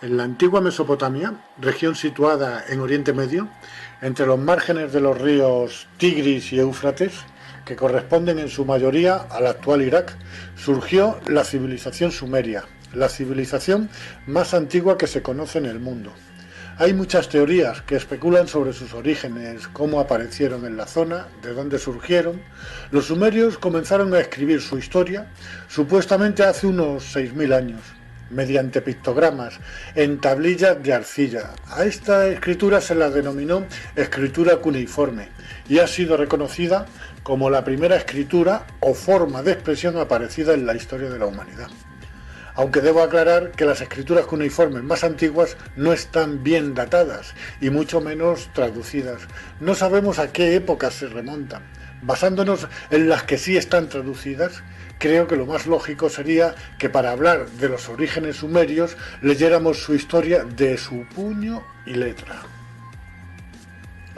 En la antigua Mesopotamia, región situada en Oriente Medio, entre los márgenes de los ríos Tigris y Éufrates, que corresponden en su mayoría al actual Irak, surgió la civilización sumeria, la civilización más antigua que se conoce en el mundo. Hay muchas teorías que especulan sobre sus orígenes, cómo aparecieron en la zona, de dónde surgieron. Los sumerios comenzaron a escribir su historia supuestamente hace unos 6000 años, mediante pictogramas en tablillas de arcilla. A esta escritura se la denominó escritura cuneiforme y ha sido reconocida como la primera escritura o forma de expresión aparecida en la historia de la humanidad. Aunque debo aclarar que las escrituras cuneiformes más antiguas no están bien datadas y mucho menos traducidas. No sabemos a qué épocas se remontan. Basándonos en las que sí están traducidas, creo que lo más lógico sería que para hablar de los orígenes sumerios leyéramos su historia de su puño y letra.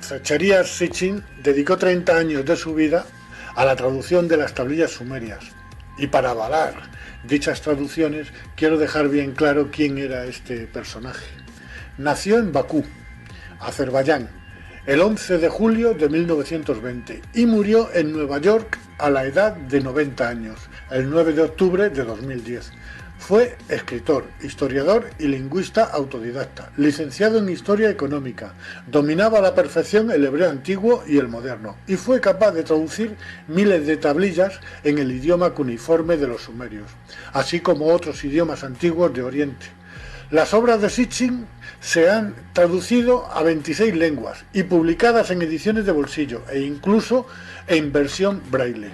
Zacharias Sitchin dedicó 30 años de su vida a la traducción de las tablillas sumerias. Y para avalar dichas traducciones quiero dejar bien claro quién era este personaje. Nació en Bakú, Azerbaiyán, el 11 de julio de 1920 y murió en Nueva York a la edad de 90 años, el 9 de octubre de 2010. Fue escritor, historiador y lingüista autodidacta, licenciado en Historia Económica, dominaba a la perfección el hebreo antiguo y el moderno, y fue capaz de traducir miles de tablillas en el idioma cuneiforme de los sumerios, así como otros idiomas antiguos de Oriente. Las obras de Sitchin se han traducido a 26 lenguas y publicadas en ediciones de bolsillo e incluso en versión braille.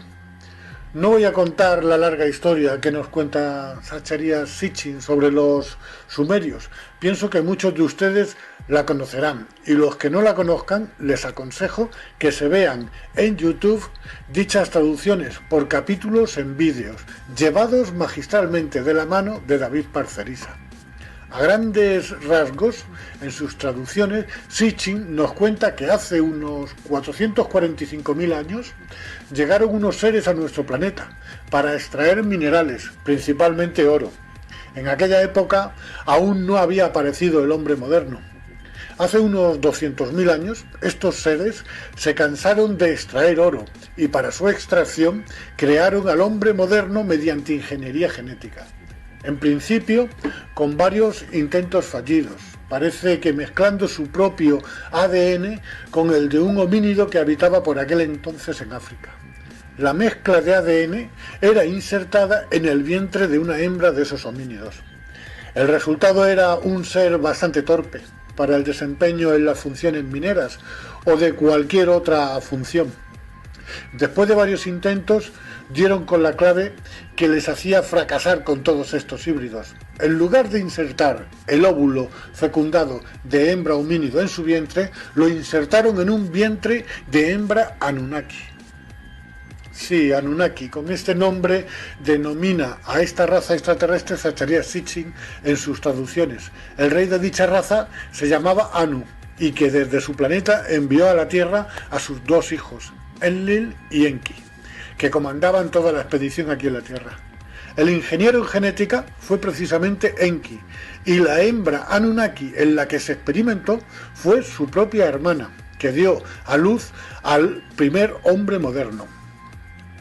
No voy a contar la larga historia que nos cuenta Zacharias Sitchin sobre los sumerios. Pienso que muchos de ustedes la conocerán y los que no la conozcan les aconsejo que se vean en YouTube dichas traducciones por capítulos en vídeos, llevados magistralmente de la mano de David Parcerisa. A grandes rasgos, en sus traducciones, Sitchin nos cuenta que hace unos 445.000 años llegaron unos seres a nuestro planeta para extraer minerales, principalmente oro. En aquella época aún no había aparecido el hombre moderno. Hace unos 200.000 años, estos seres se cansaron de extraer oro y para su extracción crearon al hombre moderno mediante ingeniería genética. En principio, con varios intentos fallidos. Parece que mezclando su propio ADN con el de un homínido que habitaba por aquel entonces en África. La mezcla de ADN era insertada en el vientre de una hembra de esos homínidos. El resultado era un ser bastante torpe para el desempeño en las funciones mineras o de cualquier otra función. Después de varios intentos, dieron con la clave que les hacía fracasar con todos estos híbridos. En lugar de insertar el óvulo fecundado de hembra homínido en su vientre, lo insertaron en un vientre de hembra Anunnaki. Sí, Anunnaki, con este nombre denomina a esta raza extraterrestre Zacharias Sitchin en sus traducciones. El rey de dicha raza se llamaba Anu y que desde su planeta envió a la Tierra a sus dos hijos, Enlil y Enki, que comandaban toda la expedición aquí en la Tierra. El ingeniero en genética fue precisamente Enki, y la hembra Anunnaki en la que se experimentó fue su propia hermana, que dio a luz al primer hombre moderno.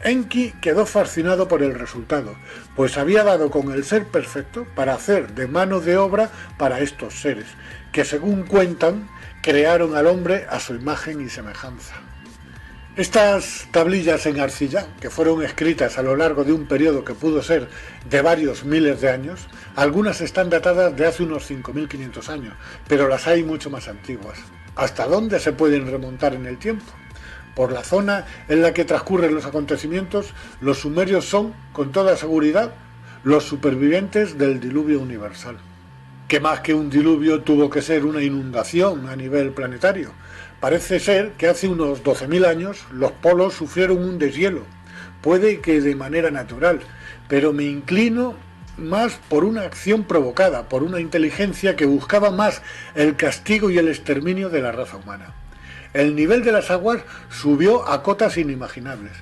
Enki quedó fascinado por el resultado, pues había dado con el ser perfecto para hacer de mano de obra para estos seres, que según cuentan, crearon al hombre a su imagen y semejanza. Estas tablillas en arcilla, que fueron escritas a lo largo de un periodo que pudo ser de varios miles de años, algunas están datadas de hace unos 5.500 años, pero las hay mucho más antiguas. ¿Hasta dónde se pueden remontar en el tiempo? Por la zona en la que transcurren los acontecimientos, los sumerios son, con toda seguridad, los supervivientes del diluvio universal. Que más que un diluvio tuvo que ser una inundación a nivel planetario. Parece ser que hace unos 12.000 años los polos sufrieron un deshielo, puede que de manera natural, pero me inclino más por una acción provocada, por una inteligencia que buscaba más el castigo y el exterminio de la raza humana. El nivel de las aguas subió a cotas inimaginables.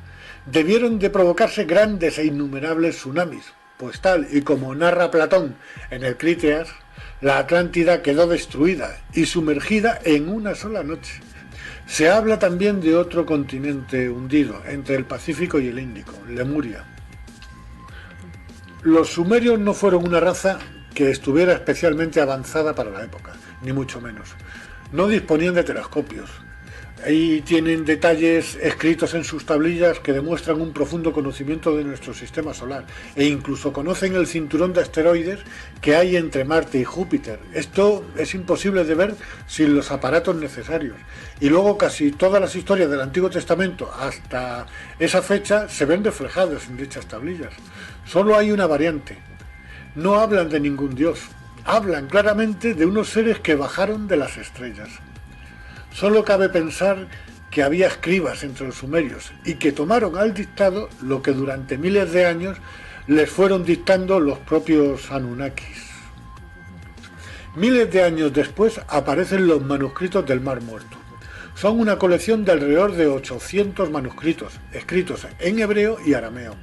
Debieron de provocarse grandes e innumerables tsunamis, pues tal y como narra Platón en el Críteas, La Atlántida quedó destruida y sumergida en una sola noche. Se habla también de otro continente hundido, entre el Pacífico y el Índico, Lemuria. Los sumerios no fueron una raza que estuviera especialmente avanzada para la época, ni mucho menos. No disponían de telescopios. Ahí tienen detalles escritos en sus tablillas que demuestran un profundo conocimiento de nuestro sistema solar e incluso conocen el cinturón de asteroides que hay entre Marte y Júpiter. Esto es imposible de ver sin los aparatos necesarios. Y luego casi todas las historias del Antiguo Testamento hasta esa fecha se ven reflejadas en dichas tablillas. Solo hay una variante. No hablan de ningún dios. Hablan claramente de unos seres que bajaron de las estrellas. Solo cabe pensar que había escribas entre los sumerios y que tomaron al dictado lo que durante miles de años les fueron dictando los propios Anunnakis. Miles de años después aparecen los manuscritos del Mar Muerto. Son una colección de alrededor de 800 manuscritos, escritos en hebreo y arameo.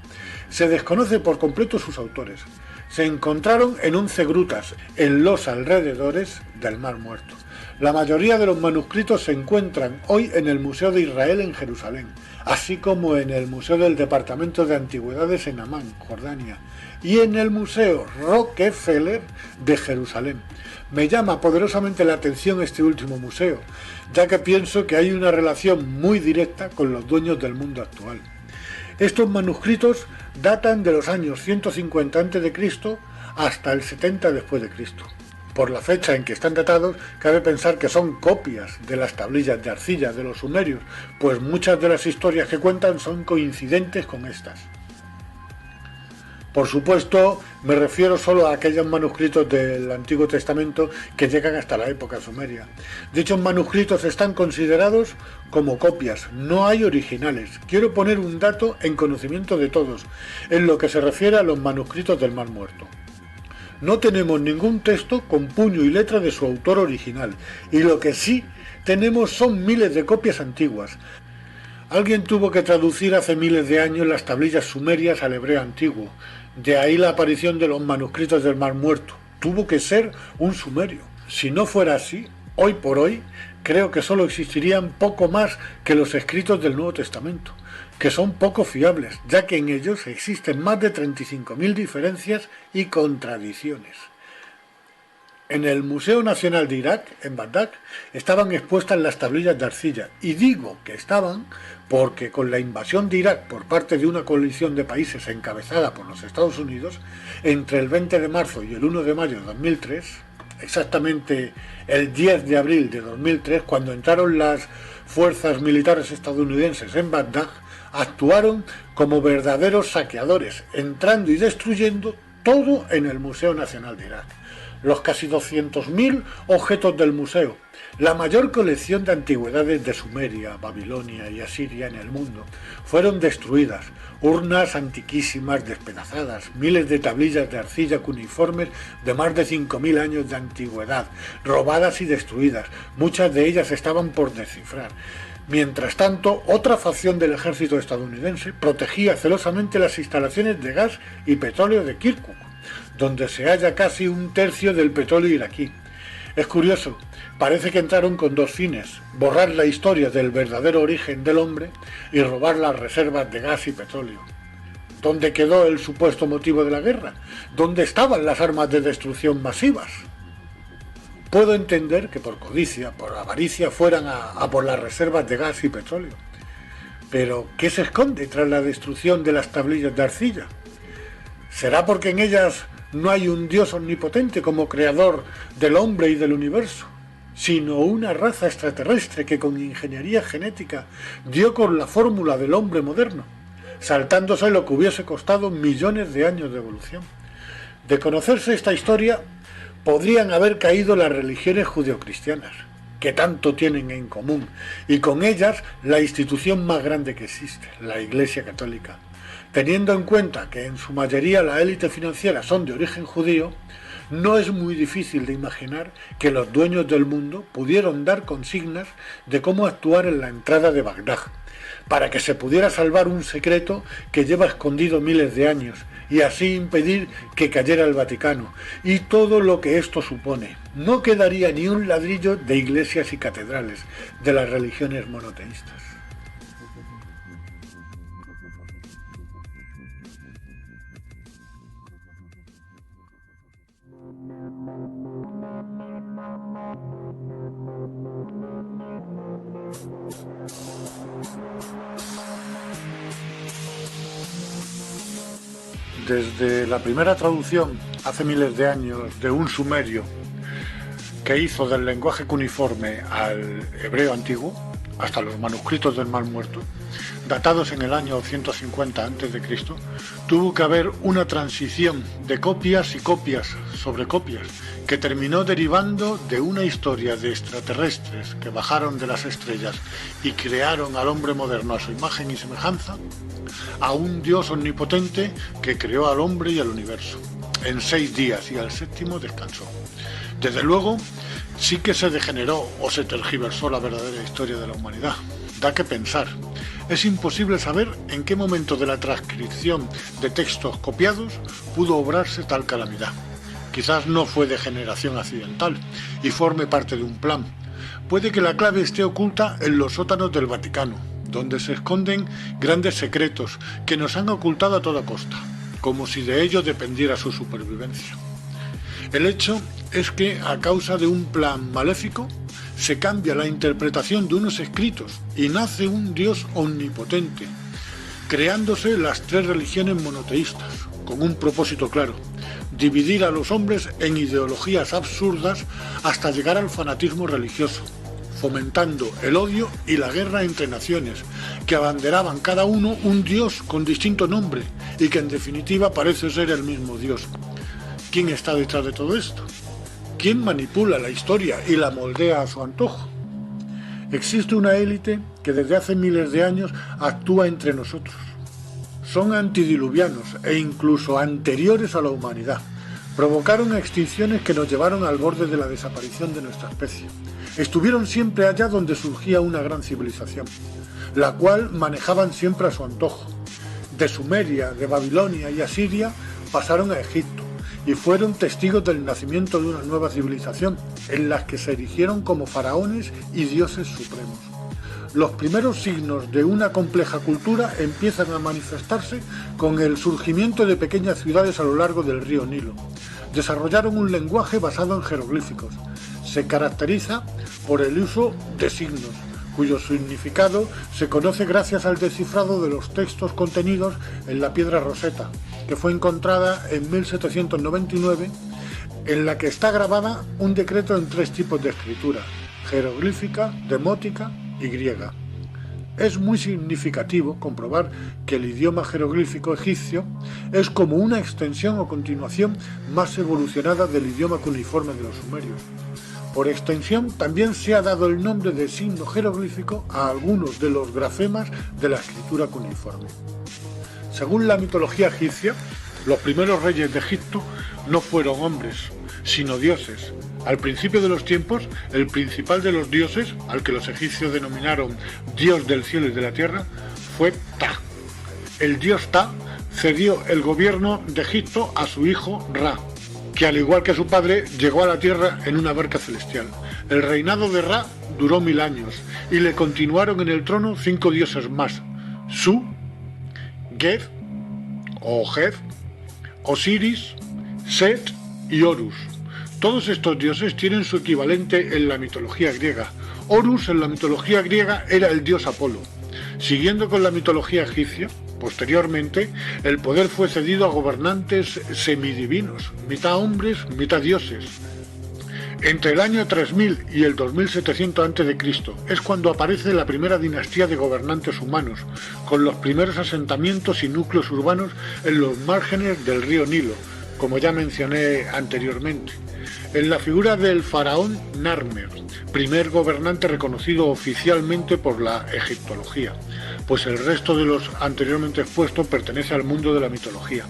Se desconoce por completo sus autores. Se encontraron en 11 grutas en los alrededores del Mar Muerto. La mayoría de los manuscritos se encuentran hoy en el Museo de Israel en Jerusalén, así como en el Museo del Departamento de Antigüedades en Amán, Jordania, y en el Museo Rockefeller de Jerusalén. Me llama poderosamente la atención este último museo, ya que pienso que hay una relación muy directa con los dueños del mundo actual. Estos manuscritos datan de los años 150 a.C. hasta el 70 después de Cristo. Por la fecha en que están datados, cabe pensar que son copias de las tablillas de arcilla de los sumerios, pues muchas de las historias que cuentan son coincidentes con estas. Por supuesto, me refiero solo a aquellos manuscritos del Antiguo Testamento que llegan hasta la época sumeria. Dichos manuscritos están considerados como copias, no hay originales. Quiero poner un dato en conocimiento de todos, en lo que se refiere a los manuscritos del Mar Muerto. No tenemos ningún texto con puño y letra de su autor original, y lo que sí tenemos son miles de copias antiguas. Alguien tuvo que traducir hace miles de años las tablillas sumerias al hebreo antiguo, de ahí la aparición de los manuscritos del Mar Muerto. Tuvo que ser un sumerio. Si no fuera así, hoy por hoy, creo que solo existirían poco más que los escritos del Nuevo Testamento, que son poco fiables, ya que en ellos existen más de 35.000 diferencias y contradicciones. En el Museo Nacional de Irak, en Bagdad, estaban expuestas las tablillas de arcilla, y digo que estaban porque con la invasión de Irak por parte de una coalición de países encabezada por los Estados Unidos, entre el 20 de marzo y el 1 de mayo de 2003, exactamente el 10 de abril de 2003, cuando entraron las fuerzas militares estadounidenses en Bagdad, actuaron como verdaderos saqueadores, entrando y destruyendo todo en el Museo Nacional de Irak. Los casi 200.000 objetos del museo, la mayor colección de antigüedades de Sumeria, Babilonia y Asiria en el mundo, fueron destruidas. Urnas antiquísimas despedazadas, miles de tablillas de arcilla cuneiformes de más de 5.000 años de antigüedad, robadas y destruidas. Muchas de ellas estaban por descifrar. Mientras tanto, otra facción del ejército estadounidense protegía celosamente las instalaciones de gas y petróleo de Kirkuk, donde se halla casi un tercio del petróleo iraquí. Es curioso, parece que entraron con dos fines: borrar la historia del verdadero origen del hombre y robar las reservas de gas y petróleo. ¿Dónde quedó el supuesto motivo de la guerra? ¿Dónde estaban las armas de destrucción masivas? Puedo entender que por codicia, por avaricia, fueran a por las reservas de gas y petróleo. Pero, ¿qué se esconde tras la destrucción de las tablillas de arcilla? ¿Será porque en ellas no hay un Dios omnipotente como creador del hombre y del universo, sino una raza extraterrestre que con ingeniería genética dio con la fórmula del hombre moderno, saltándose lo que hubiese costado millones de años de evolución? De conocerse esta historia, podrían haber caído las religiones judeocristianas, que tanto tienen en común, y con ellas la institución más grande que existe, la Iglesia Católica. Teniendo en cuenta que en su mayoría la élite financiera son de origen judío, no es muy difícil de imaginar que los dueños del mundo pudieron dar consignas de cómo actuar en la entrada de Bagdad. para que se pudiera salvar un secreto que lleva escondido miles de años y así impedir que cayera el Vaticano y todo lo que esto supone. No quedaría ni un ladrillo de iglesias y catedrales de las religiones monoteístas. Desde la primera traducción, hace miles de años, de un sumerio que hizo del lenguaje cuneiforme al hebreo antiguo, hasta los manuscritos del Mar Muerto, datados en el año 150 a.C., tuvo que haber una transición de copias y copias sobre copias, que terminó derivando de una historia de extraterrestres que bajaron de las estrellas y crearon al hombre moderno a su imagen y semejanza, a un Dios omnipotente que creó al hombre y al universo en 6 días y al séptimo descansó. Desde luego, sí que se degeneró o se tergiversó la verdadera historia de la humanidad. Da que pensar. Es imposible saber en qué momento de la transcripción de textos copiados pudo obrarse tal calamidad. Quizás no fue degeneración accidental y forme parte de un plan. Puede que la clave esté oculta en los sótanos del Vaticano, donde se esconden grandes secretos que nos han ocultado a toda costa, como si de ello dependiera su supervivencia. El hecho es que, a causa de un plan maléfico, se cambia la interpretación de unos escritos y nace un Dios omnipotente, creándose las 3 religiones monoteístas, con un propósito claro: dividir a los hombres en ideologías absurdas hasta llegar al fanatismo religioso, fomentando el odio y la guerra entre naciones, que abanderaban cada uno un Dios con distinto nombre y que en definitiva parece ser el mismo Dios. ¿Quién está detrás de todo esto? ¿Quién manipula la historia y la moldea a su antojo? Existe una élite que desde hace miles de años actúa entre nosotros. Son antidiluvianos e incluso anteriores a la humanidad. Provocaron extinciones que nos llevaron al borde de la desaparición de nuestra especie. Estuvieron siempre allá donde surgía una gran civilización, la cual manejaban siempre a su antojo. De Sumeria, de Babilonia y Asiria pasaron a Egipto y fueron testigos del nacimiento de una nueva civilización, en la que se erigieron como faraones y dioses supremos. Los primeros signos de una compleja cultura empiezan a manifestarse con el surgimiento de pequeñas ciudades a lo largo del río Nilo. Desarrollaron un lenguaje basado en jeroglíficos. Se caracteriza por el uso de signos, cuyo significado se conoce gracias al descifrado de los textos contenidos en la piedra Rosetta, que fue encontrada en 1799, en la que está grabada un decreto en 3 tipos de escritura: jeroglífica, demótica y griega. Es muy significativo comprobar que el idioma jeroglífico egipcio es como una extensión o continuación más evolucionada del idioma cuneiforme de los sumerios. Por extensión, también se ha dado el nombre de signo jeroglífico a algunos de los grafemas de la escritura cuneiforme. Según la mitología egipcia, los primeros reyes de Egipto no fueron hombres, sino dioses. Al principio de los tiempos, el principal de los dioses, al que los egipcios denominaron Dios del cielo y de la tierra, fue Ptah. El dios Ptah cedió el gobierno de Egipto a su hijo Ra, que al igual que su padre llegó a la tierra en una barca celestial. El reinado de Ra duró 1000 años y le continuaron en el trono 5 dioses más: Su, Geb o Geb, Osiris, Set y Horus. Todos estos dioses tienen su equivalente en la mitología griega. Horus en la mitología griega era el dios Apolo. Siguiendo con la mitología egipcia, posteriormente el poder fue cedido a gobernantes semidivinos, mitad hombres, mitad dioses. Entre el año 3000 y el 2700 a.C. es cuando aparece la primera dinastía de gobernantes humanos, con los primeros asentamientos y núcleos urbanos en los márgenes del río Nilo, como ya mencioné anteriormente, en la figura del faraón Narmer, primer gobernante reconocido oficialmente por la egiptología, pues el resto de los anteriormente expuestos pertenece al mundo de la mitología.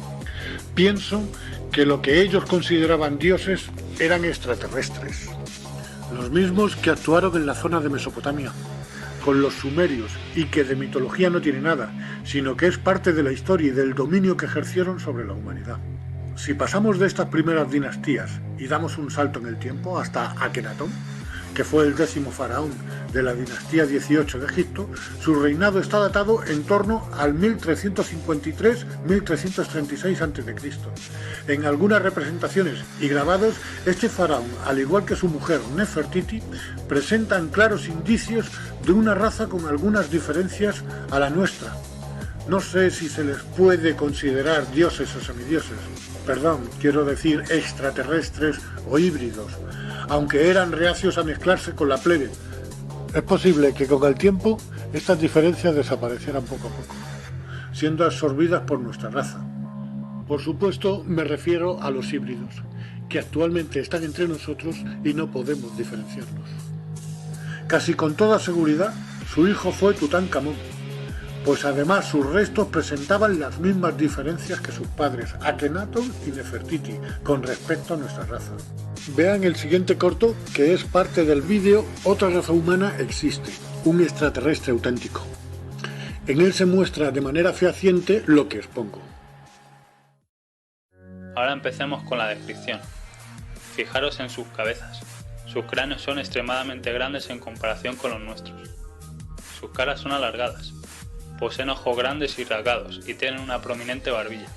Pienso que lo que ellos consideraban dioses eran extraterrestres, los mismos que actuaron en la zona de Mesopotamia, con los sumerios y que de mitología no tiene nada, sino que es parte de la historia y del dominio que ejercieron sobre la humanidad. Si pasamos de estas primeras dinastías y damos un salto en el tiempo hasta Akenatón, que fue el 10º faraón de la dinastía 18 de Egipto, su reinado está datado en torno al 1353-1336 a.C. En algunas representaciones y grabados, este faraón, al igual que su mujer Nefertiti, presentan claros indicios de una raza con algunas diferencias a la nuestra. No sé si se les puede considerar dioses o semidioses, quiero decir extraterrestres o híbridos, aunque eran reacios a mezclarse con la plebe. Es posible que con el tiempo estas diferencias desaparecieran poco a poco, siendo absorbidas por nuestra raza. Por supuesto, me refiero a los híbridos, que actualmente están entre nosotros y no podemos diferenciarlos. Casi con toda seguridad, su hijo fue Tutankamón, pues además sus restos presentaban las mismas diferencias que sus padres, Akenatón y Nefertiti, con respecto a nuestra raza. Vean el siguiente corto, que es parte del vídeo Otra raza humana existe, un extraterrestre auténtico. En él se muestra de manera fehaciente lo que expongo. Ahora empecemos con la descripción. Fijaros en sus cabezas. Sus cráneos son extremadamente grandes en comparación con los nuestros. Sus caras son alargadas. Poseen ojos grandes y rasgados y tienen una prominente barbilla.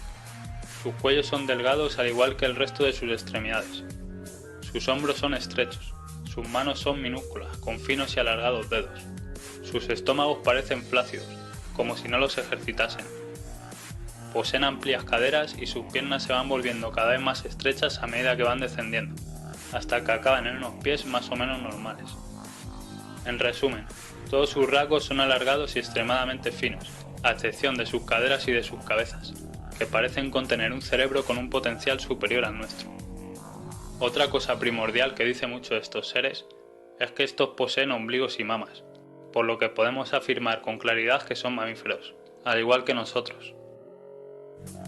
Sus cuellos son delgados al igual que el resto de sus extremidades. Sus hombros son estrechos. Sus manos son minúsculas, con finos y alargados dedos. Sus estómagos parecen flácidos, como si no los ejercitasen. Poseen amplias caderas y sus piernas se van volviendo cada vez más estrechas a medida que van descendiendo, hasta que acaban en unos pies más o menos normales. En resumen, todos sus rasgos son alargados y extremadamente finos, a excepción de sus caderas y de sus cabezas, que parecen contener un cerebro con un potencial superior al nuestro. Otra cosa primordial que dice mucho de estos seres es que estos poseen ombligos y mamas, por lo que podemos afirmar con claridad que son mamíferos, al igual que nosotros.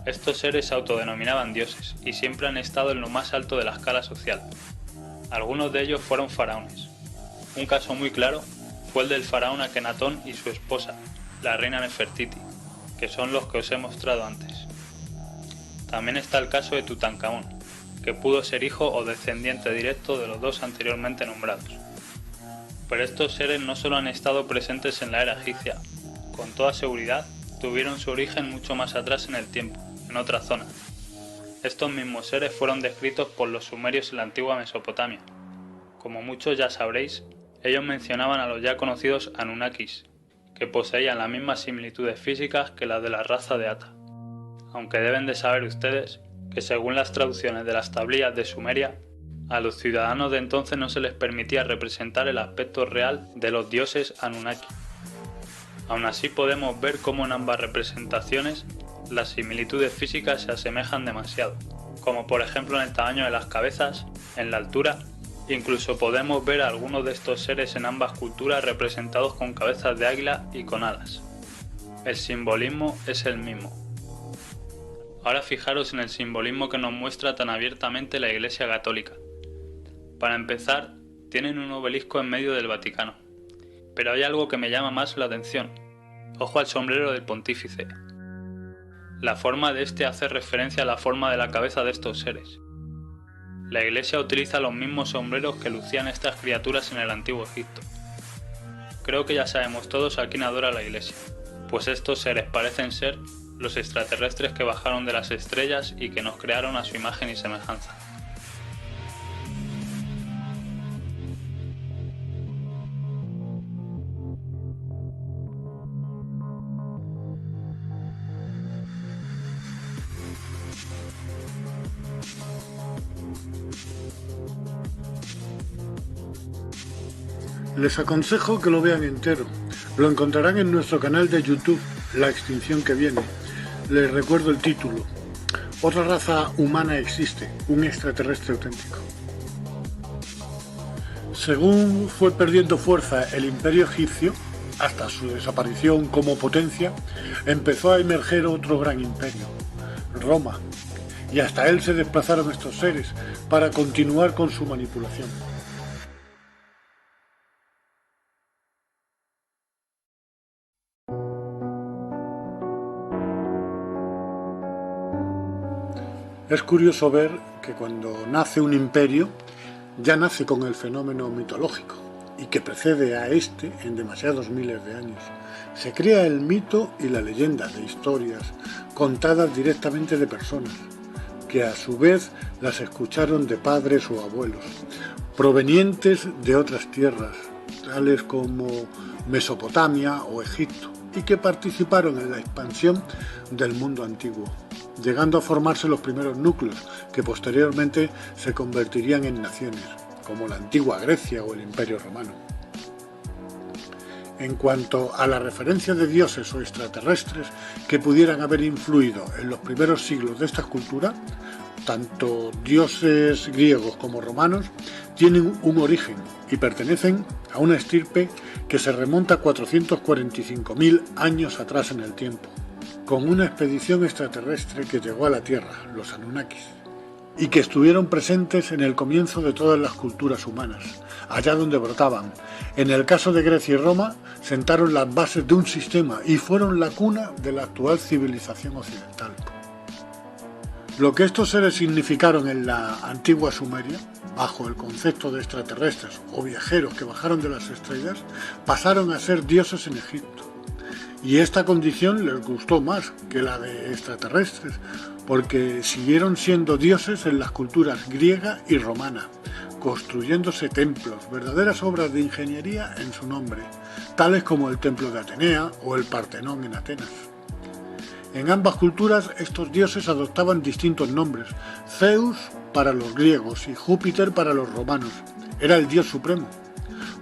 Estos seres se autodenominaban dioses y siempre han estado en lo más alto de la escala social. Algunos de ellos fueron faraones. Un caso muy claro fue el del faraón Akenatón y su esposa, la reina Nefertiti, que son los que os he mostrado antes. También está el caso de Tutankamón, que pudo ser hijo o descendiente directo de los dos anteriormente nombrados. Pero estos seres no solo han estado presentes en la era egipcia, con toda seguridad tuvieron su origen mucho más atrás en el tiempo, en otra zona. Estos mismos seres fueron descritos por los sumerios en la antigua Mesopotamia. Como muchos ya sabréis, ellos mencionaban a los ya conocidos Anunnakis, que poseían las mismas similitudes físicas que las de la raza de Ata. Aunque deben de saber ustedes que según las traducciones de las tablillas de Sumeria, a los ciudadanos de entonces no se les permitía representar el aspecto real de los dioses Anunnaki. Aún así podemos ver cómo en ambas representaciones las similitudes físicas se asemejan demasiado, como por ejemplo en el tamaño de las cabezas, en la altura. Incluso podemos ver a algunos de estos seres en ambas culturas representados con cabezas de águila y con alas. El simbolismo es el mismo. Ahora fijaros en el simbolismo que nos muestra tan abiertamente la Iglesia Católica. Para empezar, tienen un obelisco en medio del Vaticano. Pero hay algo que me llama más la atención. Ojo al sombrero del pontífice. La forma de este hace referencia a la forma de la cabeza de estos seres. La Iglesia utiliza los mismos sombreros que lucían estas criaturas en el antiguo Egipto. Creo que ya sabemos todos a quién adora la Iglesia, pues estos seres parecen ser los extraterrestres que bajaron de las estrellas y que nos crearon a su imagen y semejanza. Les aconsejo que lo vean entero. Lo encontrarán en nuestro canal de YouTube, La Extinción que Viene. Les recuerdo el título. Otra raza humana existe, un extraterrestre auténtico. Según fue perdiendo fuerza el imperio egipcio, hasta su desaparición como potencia, empezó a emerger otro gran imperio, Roma, y hasta él se desplazaron estos seres para continuar con su manipulación. Es curioso ver que cuando nace un imperio, ya nace con el fenómeno mitológico y que precede a este en demasiados miles de años. Se crea el mito y la leyenda de historias contadas directamente de personas, que a su vez las escucharon de padres o abuelos, provenientes de otras tierras, tales como Mesopotamia o Egipto, y que participaron en la expansión del mundo antiguo, llegando a formarse los primeros núcleos, que posteriormente se convertirían en naciones, como la antigua Grecia o el Imperio Romano. En cuanto a la referencia de dioses o extraterrestres que pudieran haber influido en los primeros siglos de esta cultura, tanto dioses griegos como romanos tienen un origen y pertenecen a una estirpe que se remonta a 445.000 años atrás en el tiempo, con una expedición extraterrestre que llegó a la Tierra, los Anunnakis, y que estuvieron presentes en el comienzo de todas las culturas humanas, allá donde brotaban. En el caso de Grecia y Roma, sentaron las bases de un sistema y fueron la cuna de la actual civilización occidental. Lo que estos seres significaron en la antigua Sumeria, bajo el concepto de extraterrestres o viajeros que bajaron de las estrellas, pasaron a ser dioses en Egipto. Y esta condición les gustó más que la de extraterrestres, porque siguieron siendo dioses en las culturas griega y romana, construyéndose templos, verdaderas obras de ingeniería en su nombre, tales como el templo de Atenea o el Partenón en Atenas. En ambas culturas estos dioses adoptaban distintos nombres. Zeus para los griegos y Júpiter para los romanos, era el dios supremo.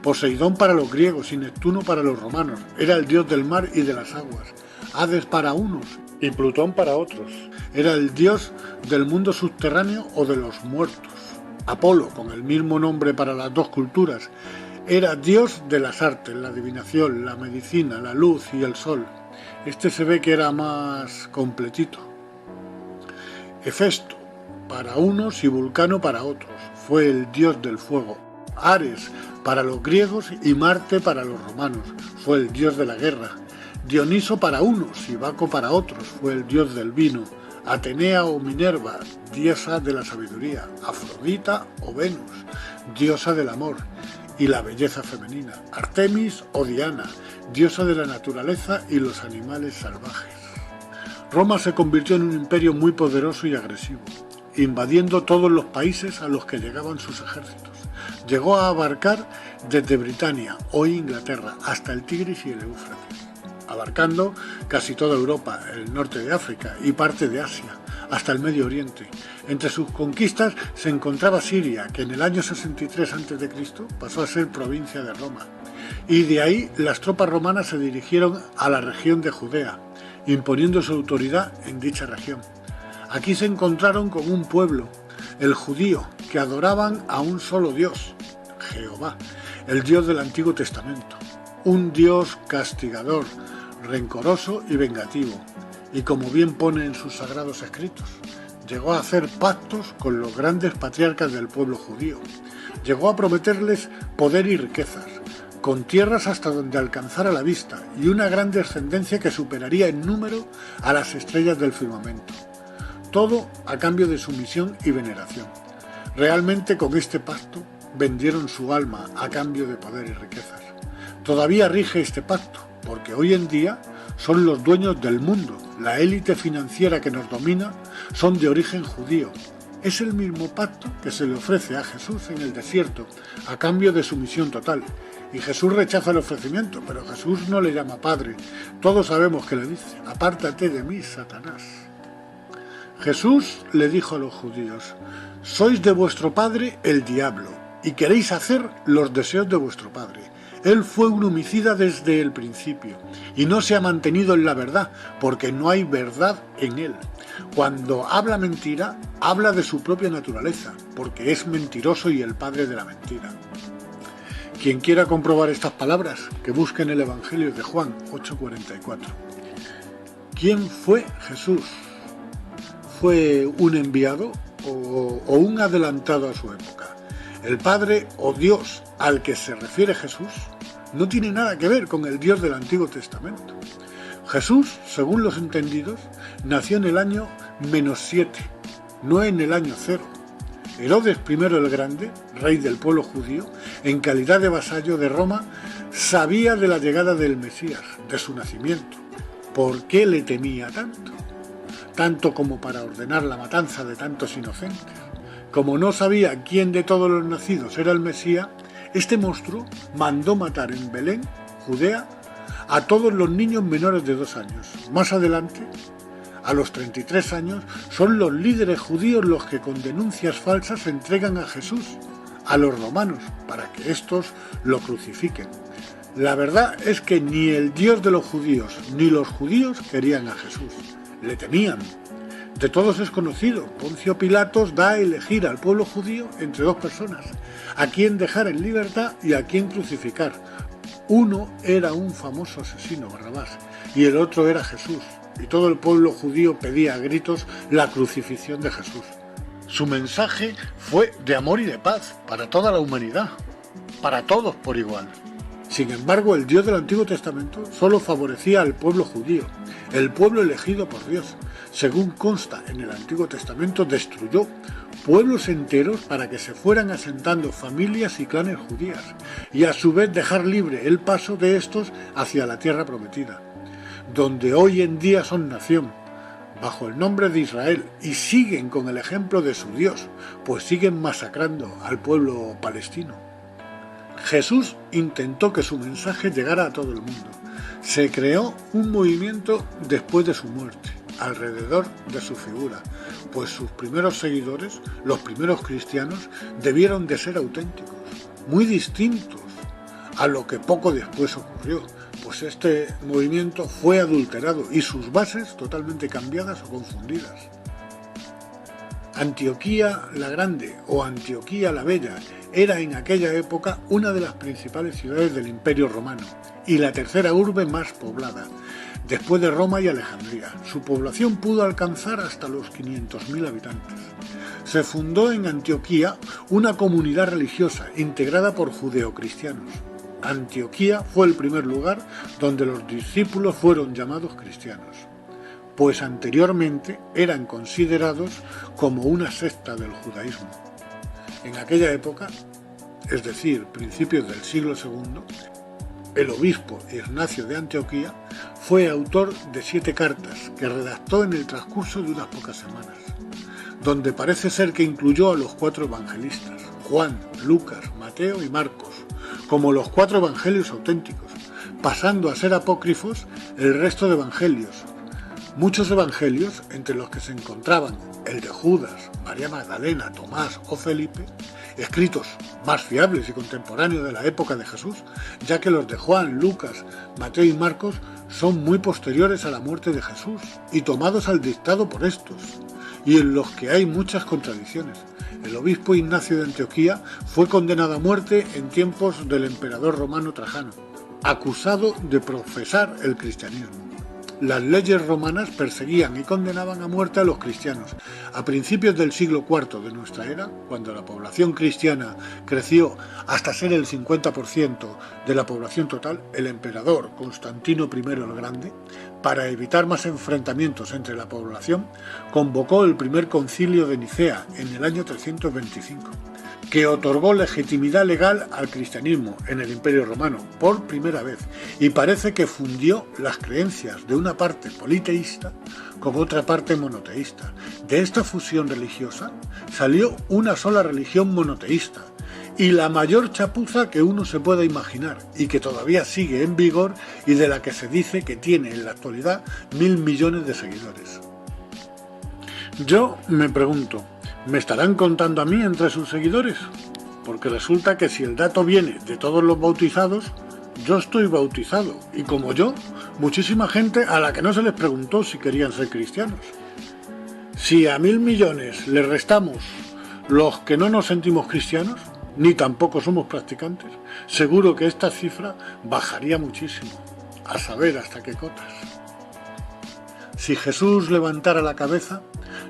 Poseidón para los griegos y Neptuno para los romanos, era el dios del mar y de las aguas. Hades para unos y Plutón para otros, era el dios del mundo subterráneo o de los muertos. Apolo, con el mismo nombre para las dos culturas, era dios de las artes, la adivinación, la medicina, la luz y el sol. Este se ve que era más completito. Hefesto para unos y Vulcano para otros, fue el dios del fuego. Ares para los griegos y Marte para los romanos, fue el dios de la guerra. Dioniso para unos y Baco para otros, fue el dios del vino. Atenea o Minerva, diosa de la sabiduría. Afrodita o Venus, diosa del amor y la belleza femenina. Artemis o Diana, diosa de la naturaleza y los animales salvajes. Roma se convirtió en un imperio muy poderoso y agresivo, invadiendo todos los países a los que llegaban sus ejércitos. Llegó a abarcar desde Britania, hoy Inglaterra, hasta el Tigris y el Éufrates, abarcando casi toda Europa, el norte de África y parte de Asia, hasta el Medio Oriente. Entre sus conquistas se encontraba Siria, que en el año 63 a.C. pasó a ser provincia de Roma, y de ahí las tropas romanas se dirigieron a la región de Judea, imponiendo su autoridad en dicha región. Aquí se encontraron con un pueblo, el judío, que adoraban a un solo Dios, Jehová, el Dios del Antiguo Testamento, un Dios castigador, rencoroso y vengativo, y como bien pone en sus sagrados escritos, llegó a hacer pactos con los grandes patriarcas del pueblo judío, llegó a prometerles poder y riquezas, con tierras hasta donde alcanzara la vista y una gran descendencia que superaría en número a las estrellas del firmamento. Todo a cambio de sumisión y veneración. Realmente con este pacto vendieron su alma a cambio de poder y riquezas. Todavía rige este pacto, porque hoy en día son los dueños del mundo. La élite financiera que nos domina son de origen judío. Es el mismo pacto que se le ofrece a Jesús en el desierto, a cambio de sumisión total. Y Jesús rechaza el ofrecimiento, pero Jesús no le llama Padre. Todos sabemos que le dice: apártate de mí, Satanás. Jesús le dijo a los judíos: sois de vuestro padre el diablo, y queréis hacer los deseos de vuestro padre. Él fue un homicida desde el principio, y no se ha mantenido en la verdad, porque no hay verdad en él. Cuando habla mentira, habla de su propia naturaleza, porque es mentiroso y el padre de la mentira. Quien quiera comprobar estas palabras, que busque en el Evangelio de Juan 8:44. ¿Quién fue Jesús? ¿Fue un enviado o un adelantado a su época? El Padre o Dios al que se refiere Jesús no tiene nada que ver con el Dios del Antiguo Testamento. Jesús, según los entendidos, nació en el año -7, no en el año cero. Herodes I el Grande, rey del pueblo judío, en calidad de vasallo de Roma, sabía de la llegada del Mesías, de su nacimiento. ¿Por qué le temía tanto? Tanto como para ordenar la matanza de tantos inocentes. Como no sabía quién de todos los nacidos era el Mesías, este monstruo mandó matar en Belén, Judea, a todos los niños menores de 2 años. Más adelante, a los 33 años, son los líderes judíos los que con denuncias falsas entregan a Jesús a los romanos para que éstos lo crucifiquen. La verdad es que ni el Dios de los judíos ni los judíos querían a Jesús, le temían. De todos es conocido, Poncio Pilatos da a elegir al pueblo judío entre 2 personas, a quién dejar en libertad y a quién crucificar. Uno era un famoso asesino, Barrabás, y el otro era Jesús, y todo el pueblo judío pedía a gritos la crucifixión de Jesús. Su mensaje fue de amor y de paz para toda la humanidad, para todos por igual. Sin embargo, el Dios del Antiguo Testamento solo favorecía al pueblo judío, el pueblo elegido por Dios. Según consta en el Antiguo Testamento, destruyó pueblos enteros para que se fueran asentando familias y clanes judías, y a su vez dejar libre el paso de estos hacia la tierra prometida, donde hoy en día son nación, bajo el nombre de Israel, y siguen con el ejemplo de su Dios, pues siguen masacrando al pueblo palestino. Jesús intentó que su mensaje llegara a todo el mundo. Se creó un movimiento después de su muerte, alrededor de su figura, pues sus primeros seguidores, los primeros cristianos, debieron de ser auténticos, muy distintos a lo que poco después ocurrió, pues este movimiento fue adulterado y sus bases totalmente cambiadas o confundidas. Antioquía la Grande o Antioquía la Bella era en aquella época una de las principales ciudades del Imperio Romano y la tercera urbe más poblada, después de Roma y Alejandría. Su población pudo alcanzar hasta los 500.000 habitantes. Se fundó en Antioquía una comunidad religiosa integrada por judeocristianos. Antioquía fue el primer lugar donde los discípulos fueron llamados cristianos, pues anteriormente eran considerados como una secta del judaísmo. En aquella época, es decir, principios del siglo II, el obispo Ignacio de Antioquía fue autor de 7 cartas que redactó en el transcurso de unas pocas semanas, donde parece ser que incluyó a los 4 evangelistas, Juan, Lucas, Mateo y Marcos, como los 4 evangelios auténticos, pasando a ser apócrifos el resto de evangelios. Muchos evangelios, entre los que se encontraban el de Judas, María Magdalena, Tomás o Felipe, escritos más fiables y contemporáneos de la época de Jesús, ya que los de Juan, Lucas, Mateo y Marcos son muy posteriores a la muerte de Jesús y tomados al dictado por estos, y en los que hay muchas contradicciones. El obispo Ignacio de Antioquía fue condenado a muerte en tiempos del emperador romano Trajano, acusado de profesar el cristianismo. Las leyes romanas perseguían y condenaban a muerte a los cristianos. A principios del siglo IV de nuestra era, cuando la población cristiana creció hasta ser el 50% de la población total, el emperador Constantino I el Grande, para evitar más enfrentamientos entre la población, convocó el primer concilio de Nicea en el año 325, que otorgó legitimidad legal al cristianismo en el Imperio Romano por primera vez, y parece que fundió las creencias de una parte politeísta con otra parte monoteísta. De esta fusión religiosa salió una sola religión monoteísta, y la mayor chapuza que uno se pueda imaginar, y que todavía sigue en vigor y de la que se dice que tiene en la actualidad 1.000 millones de seguidores. Yo me pregunto, ¿me estarán contando a mí entre sus seguidores? Porque resulta que si el dato viene de todos los bautizados, yo estoy bautizado, y como yo, muchísima gente a la que no se les preguntó si querían ser cristianos. Si a 1.000 millones le restamos los que no nos sentimos cristianos, ni tampoco somos practicantes, seguro que esta cifra bajaría muchísimo, a saber hasta qué cotas. Si Jesús levantara la cabeza,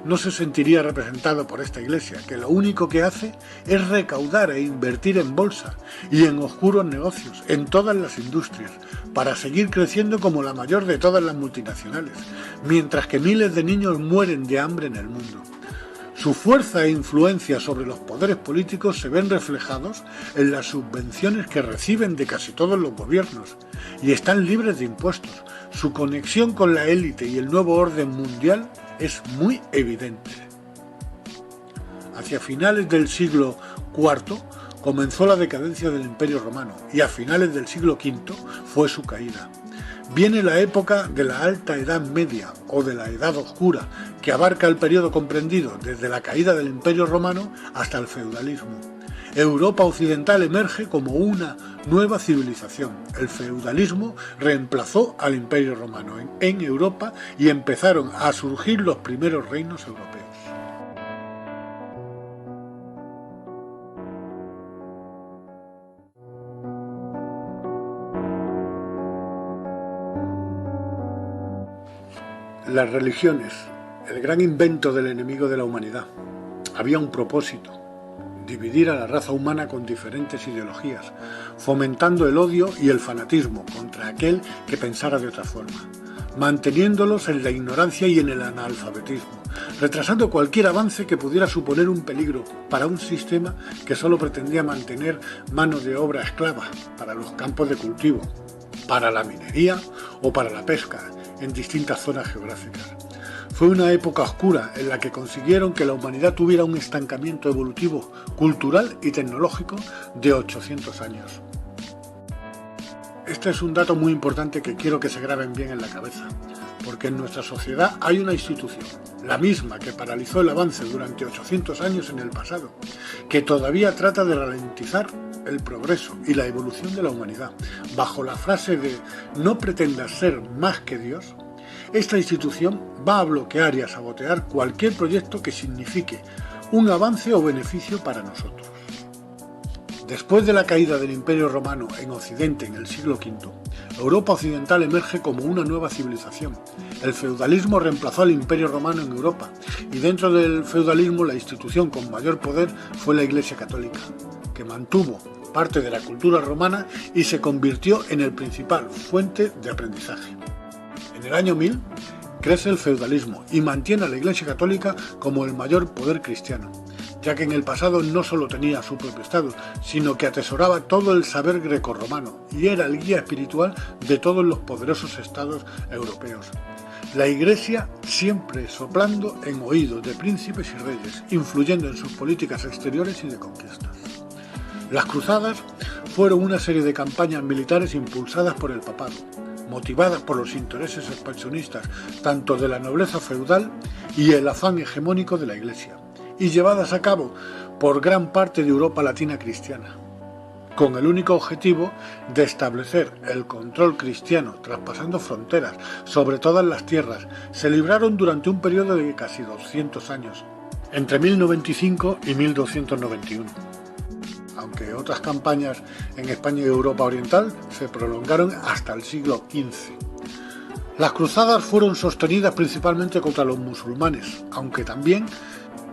no se sentiría representado por esta iglesia, que lo único que hace es recaudar e invertir en bolsa y en oscuros negocios, en todas las industrias, para seguir creciendo como la mayor de todas las multinacionales, mientras que miles de niños mueren de hambre en el mundo. Su fuerza e influencia sobre los poderes políticos se ven reflejados en las subvenciones que reciben de casi todos los gobiernos y están libres de impuestos. Su conexión con la élite y el nuevo orden mundial es muy evidente. Hacia finales del siglo IV comenzó la decadencia del Imperio Romano y a finales del siglo V fue su caída. Viene la época de la Alta Edad Media o de la Edad Oscura, que abarca el periodo comprendido desde la caída del Imperio Romano hasta el feudalismo. Europa occidental emerge como una nueva civilización. El feudalismo reemplazó al Imperio Romano en Europa y empezaron a surgir los primeros reinos europeos. Las religiones, el gran invento del enemigo de la humanidad. Había un propósito: dividir a la raza humana con diferentes ideologías, fomentando el odio y el fanatismo contra aquel que pensara de otra forma, manteniéndolos en la ignorancia y en el analfabetismo, retrasando cualquier avance que pudiera suponer un peligro para un sistema que solo pretendía mantener mano de obra esclava para los campos de cultivo, para la minería o para la pesca en distintas zonas geográficas. Fue una época oscura en la que consiguieron que la humanidad tuviera un estancamiento evolutivo, cultural y tecnológico de 800 años. Este es un dato muy importante que quiero que se graben bien en la cabeza, porque en nuestra sociedad hay una institución, la misma que paralizó el avance durante 800 años en el pasado, que todavía trata de ralentizar el progreso y la evolución de la humanidad, bajo la frase de "no pretendas ser más que Dios". Esta institución va a bloquear y a sabotear cualquier proyecto que signifique un avance o beneficio para nosotros. Después de la caída del Imperio Romano en Occidente en el siglo V, Europa occidental emerge como una nueva civilización. El feudalismo reemplazó al Imperio Romano en Europa, y dentro del feudalismo la institución con mayor poder fue la Iglesia Católica, que mantuvo parte de la cultura romana y se convirtió en el principal fuente de aprendizaje. En el año 1000 crece el feudalismo y mantiene a la Iglesia Católica como el mayor poder cristiano, ya que en el pasado no solo tenía su propio Estado, sino que atesoraba todo el saber grecorromano y era el guía espiritual de todos los poderosos estados europeos. La Iglesia siempre soplando en oídos de príncipes y reyes, influyendo en sus políticas exteriores y de conquistas. Las cruzadas fueron una serie de campañas militares impulsadas por el papado, motivadas por los intereses expansionistas tanto de la nobleza feudal y el afán hegemónico de la Iglesia, y llevadas a cabo por gran parte de Europa latina cristiana, con el único objetivo de establecer el control cristiano, traspasando fronteras sobre todas las tierras. Se libraron durante un periodo de casi 200 años, entre 1095 y 1291. Aunque otras campañas en España y Europa Oriental se prolongaron hasta el siglo XV. Las cruzadas fueron sostenidas principalmente contra los musulmanes, aunque también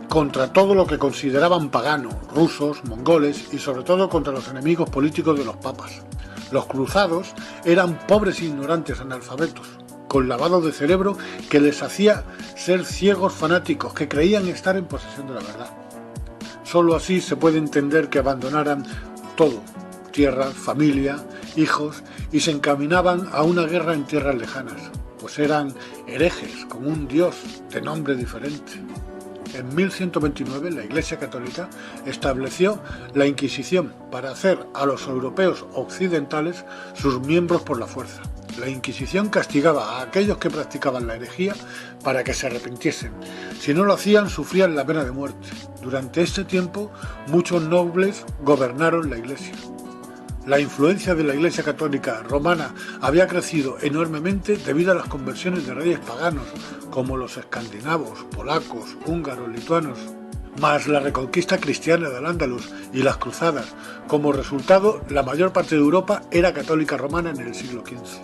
contra todo lo que consideraban pagano, rusos, mongoles y sobre todo contra los enemigos políticos de los papas. Los cruzados eran pobres e ignorantes analfabetos, con lavado de cerebro que les hacía ser ciegos fanáticos que creían estar en posesión de la verdad. Solo así se puede entender que abandonaran todo, tierra, familia, hijos, y se encaminaban a una guerra en tierras lejanas, pues eran herejes con un dios de nombre diferente. En 1129 la Iglesia Católica estableció la Inquisición para hacer a los europeos occidentales sus miembros por la fuerza. La Inquisición castigaba a aquellos que practicaban la herejía para que se arrepintiesen. Si no lo hacían, sufrían la pena de muerte. Durante este tiempo, muchos nobles gobernaron la Iglesia. La influencia de la Iglesia Católica romana había crecido enormemente debido a las conversiones de reyes paganos, como los escandinavos, polacos, húngaros, lituanos, más la reconquista cristiana del Al-Ándalus y las cruzadas. Como resultado, la mayor parte de Europa era católica romana en el siglo XV.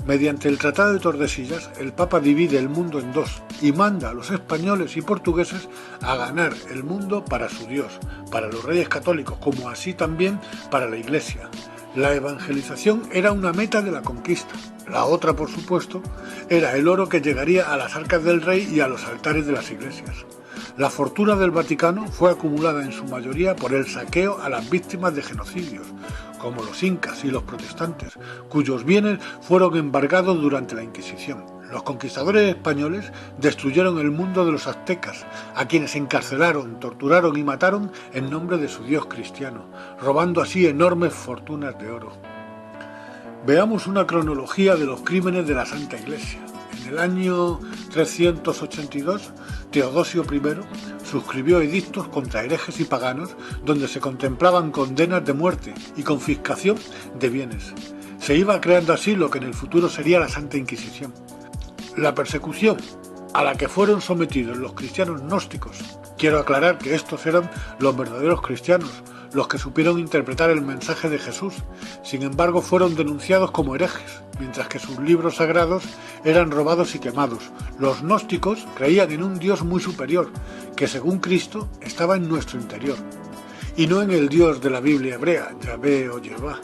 Mediante el Tratado de Tordesillas, el Papa divide el mundo en dos y manda a los españoles y portugueses a ganar el mundo para su Dios, para los reyes católicos, como así también para la Iglesia. La evangelización era una meta de la conquista. La otra, por supuesto, era el oro que llegaría a las arcas del rey y a los altares de las iglesias. La fortuna del Vaticano fue acumulada en su mayoría por el saqueo a las víctimas de genocidios, como los incas y los protestantes, cuyos bienes fueron embargados durante la Inquisición. Los conquistadores españoles destruyeron el mundo de los aztecas, a quienes encarcelaron, torturaron y mataron en nombre de su dios cristiano, robando así enormes fortunas de oro. Veamos una cronología de los crímenes de la Santa Iglesia. En el año 382, Teodosio I suscribió edictos contra herejes y paganos donde se contemplaban condenas de muerte y confiscación de bienes. Se iba creando así lo que en el futuro sería la Santa Inquisición. La persecución a la que fueron sometidos los cristianos gnósticos, quiero aclarar que estos eran los verdaderos cristianos, los que supieron interpretar el mensaje de Jesús, sin embargo fueron denunciados como herejes, mientras que sus libros sagrados eran robados y quemados. Los gnósticos creían en un Dios muy superior, que según Cristo estaba en nuestro interior, y no en el Dios de la Biblia hebrea, Yahvé o Jehová,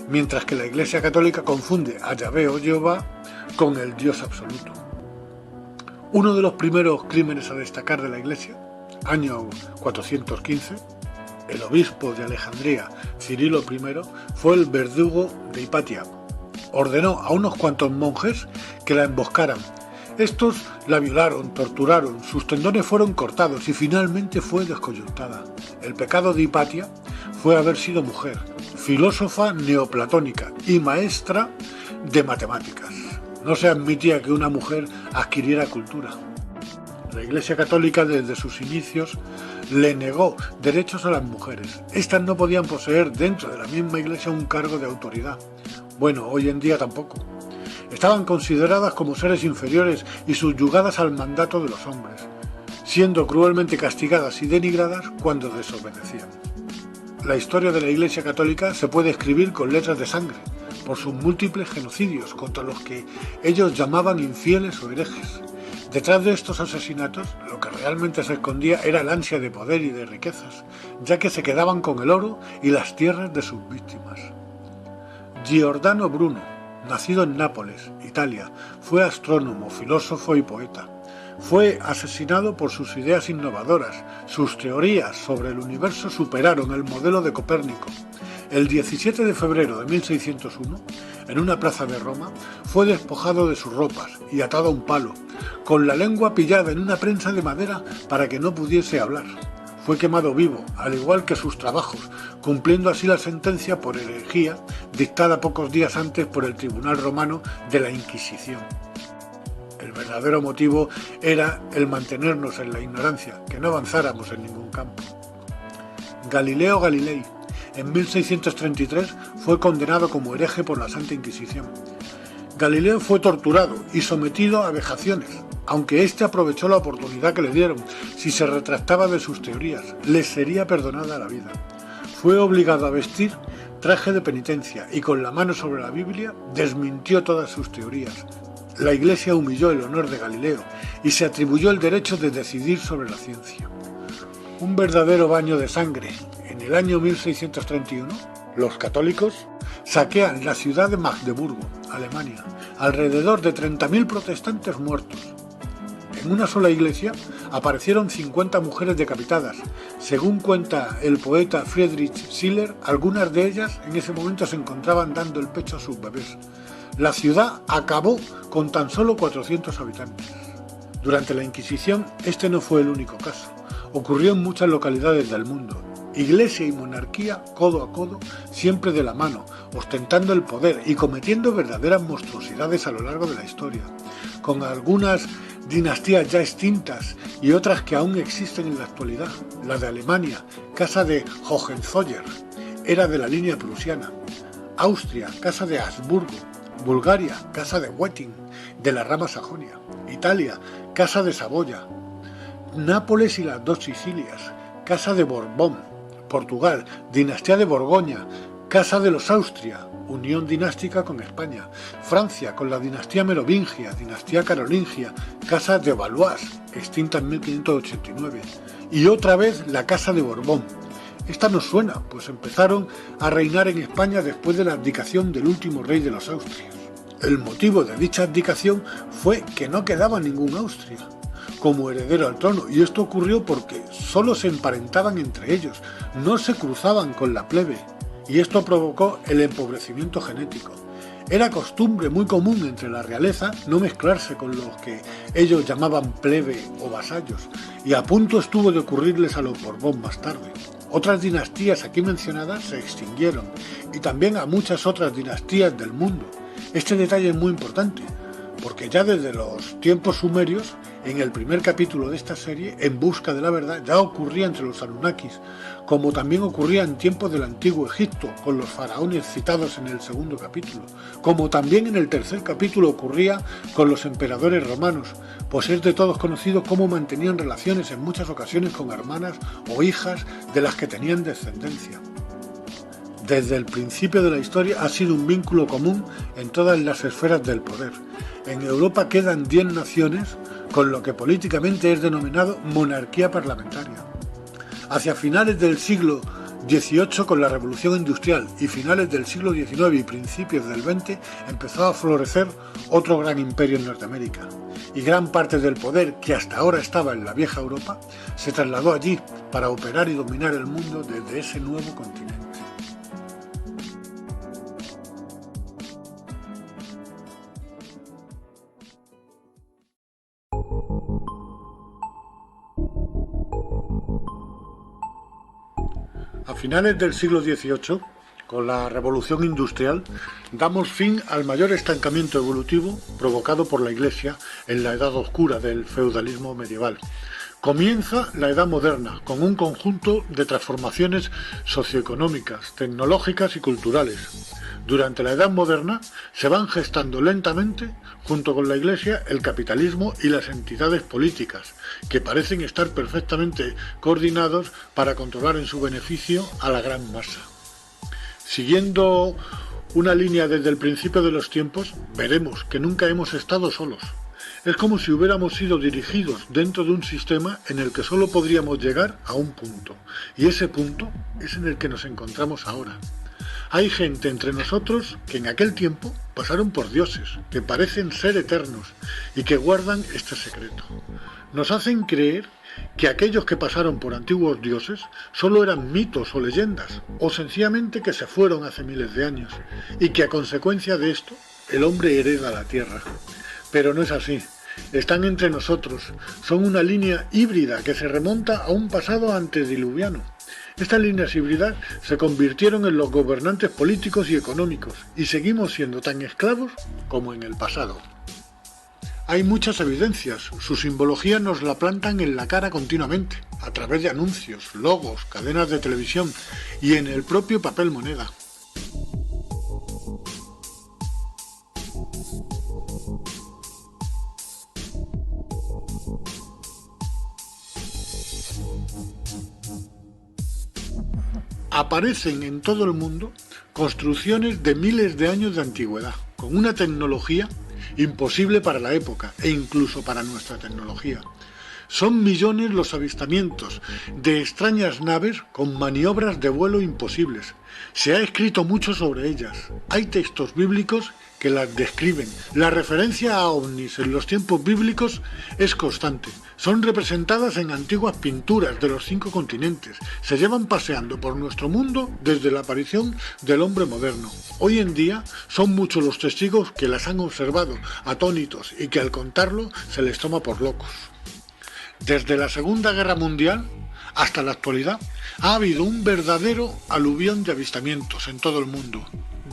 mientras que la Iglesia Católica confunde a Yahvé o Jehová con el Dios absoluto. Uno de los primeros crímenes a destacar de la Iglesia, año 415, el obispo de Alejandría, Cirilo I, fue el verdugo de Hipatia. Ordenó a unos cuantos monjes que la emboscaran. Estos la violaron, torturaron, sus tendones fueron cortados y finalmente fue descoyuntada. El pecado de Hipatia fue haber sido mujer, filósofa neoplatónica y maestra de matemáticas. No se admitía que una mujer adquiriera cultura. La Iglesia Católica desde sus inicios le negó derechos a las mujeres. Estas no podían poseer dentro de la misma Iglesia un cargo de autoridad. Bueno, hoy en día tampoco. Estaban consideradas como seres inferiores y subyugadas al mandato de los hombres, siendo cruelmente castigadas y denigradas cuando desobedecían. La historia de la Iglesia Católica se puede escribir con letras de sangre, por sus múltiples genocidios contra los que ellos llamaban infieles o herejes. Detrás de estos asesinatos, lo que realmente se escondía era el ansia de poder y de riquezas, ya que se quedaban con el oro y las tierras de sus víctimas. Giordano Bruno, nacido en Nápoles, Italia, fue astrónomo, filósofo y poeta. Fue asesinado por sus ideas innovadoras. Sus teorías sobre el universo superaron el modelo de Copérnico. El 17 de febrero de 1601, en una plaza de Roma, fue despojado de sus ropas y atado a un palo, con la lengua pillada en una prensa de madera para que no pudiese hablar. Fue quemado vivo, al igual que sus trabajos, cumpliendo así la sentencia por herejía dictada pocos días antes por el Tribunal Romano de la Inquisición. El verdadero motivo era el mantenernos en la ignorancia, que no avanzáramos en ningún campo. Galileo Galilei, en 1633, fue condenado como hereje por la Santa Inquisición. Galileo fue torturado y sometido a vejaciones, aunque éste aprovechó la oportunidad que le dieron. Si se retractaba de sus teorías, le sería perdonada la vida. Fue obligado a vestir traje de penitencia y con la mano sobre la Biblia desmintió todas sus teorías. La Iglesia humilló el honor de Galileo y se atribuyó el derecho de decidir sobre la ciencia. Un verdadero baño de sangre. En el año 1631, los católicos saquean la ciudad de Magdeburgo, Alemania, alrededor de 30.000 protestantes muertos. En una sola iglesia aparecieron 50 mujeres decapitadas. Según cuenta el poeta Friedrich Schiller, algunas de ellas en ese momento se encontraban dando el pecho a sus bebés. La ciudad acabó con tan solo 400 habitantes. Durante la Inquisición, este no fue el único caso. Ocurrió en muchas localidades del mundo. Iglesia y monarquía codo a codo, siempre de la mano, ostentando el poder y cometiendo verdaderas monstruosidades a lo largo de la historia, con algunas dinastías ya extintas y otras que aún existen en la actualidad. La de Alemania, casa de Hohenzollern, era de la línea prusiana. Austria, casa de Habsburgo. Bulgaria, casa de Wettin, de la rama Sajonia. Italia, casa de Saboya. Nápoles y las dos Sicilias, casa de Borbón. Portugal, dinastía de Borgoña, casa de los Austria, unión dinástica con España. Francia, con la dinastía merovingia, dinastía carolingia, casa de Valois, extinta en 1589. Y otra vez la casa de Borbón. Esta nos suena, pues empezaron a reinar en España después de la abdicación del último rey de los Austrias. El motivo de dicha abdicación fue que no quedaba ningún Austria. como heredero al trono, y esto ocurrió porque solo se emparentaban entre ellos, no se cruzaban con la plebe, y esto provocó el empobrecimiento genético. Era costumbre muy común entre la realeza no mezclarse con los que ellos llamaban plebe o vasallos, y a punto estuvo de ocurrirles a los Borbón más tarde. Otras dinastías aquí mencionadas se extinguieron, y también a muchas otras dinastías del mundo. Este detalle es muy importante, porque ya desde los tiempos sumerios, en el primer capítulo de esta serie, En busca de la verdad, ya ocurría entre los Anunnakis, como también ocurría en tiempos del antiguo Egipto, con los faraones citados en el segundo capítulo, como también en el tercer capítulo ocurría con los emperadores romanos, pues es de todos conocido cómo mantenían relaciones en muchas ocasiones con hermanas o hijas de las que tenían descendencia. Desde el principio de la historia ha sido un vínculo común en todas las esferas del poder. En Europa quedan 10 naciones con lo que políticamente es denominado monarquía parlamentaria. Hacia finales del siglo XVIII, con la Revolución Industrial, y finales del siglo XIX y principios del XX, empezó a florecer otro gran imperio en Norteamérica. Y gran parte del poder que hasta ahora estaba en la vieja Europa se trasladó allí para operar y dominar el mundo desde ese nuevo continente. A finales del siglo XVIII, con la Revolución Industrial, damos fin al mayor estancamiento evolutivo provocado por la Iglesia en la Edad Oscura del feudalismo medieval. Comienza la Edad Moderna, con un conjunto de transformaciones socioeconómicas, tecnológicas y culturales. Durante la Edad Moderna se van gestando lentamente, junto con la Iglesia, el capitalismo y las entidades políticas, que parecen estar perfectamente coordinados para controlar en su beneficio a la gran masa. Siguiendo una línea desde el principio de los tiempos, veremos que nunca hemos estado solos. Es como si hubiéramos sido dirigidos dentro de un sistema en el que solo podríamos llegar a un punto, y ese punto es en el que nos encontramos ahora. Hay gente entre nosotros que en aquel tiempo pasaron por dioses, que parecen ser eternos y que guardan este secreto. Nos hacen creer que aquellos que pasaron por antiguos dioses solo eran mitos o leyendas, o sencillamente que se fueron hace miles de años, y que a consecuencia de esto el hombre hereda la tierra. Pero no es así. Están entre nosotros, son una línea híbrida que se remonta a un pasado antediluviano. Estas líneas híbridas se convirtieron en los gobernantes políticos y económicos, y seguimos siendo tan esclavos como en el pasado. Hay muchas evidencias, su simbología nos la plantan en la cara continuamente, a través de anuncios, logos, cadenas de televisión y en el propio papel moneda. Aparecen en todo el mundo construcciones de miles de años de antigüedad, con una tecnología imposible para la época e incluso para nuestra tecnología. Son millones los avistamientos de extrañas naves con maniobras de vuelo imposibles. Se ha escrito mucho sobre ellas. Hay textos bíblicos que las describen. La referencia a ovnis en los tiempos bíblicos es constante. Son representadas en antiguas pinturas de los 5 continentes. Se llevan paseando por nuestro mundo desde la aparición del hombre moderno. Hoy en día son muchos los testigos que las han observado, atónitos, y que al contarlo se les toma por locos. Desde la Segunda Guerra Mundial hasta la actualidad ha habido un verdadero aluvión de avistamientos en todo el mundo.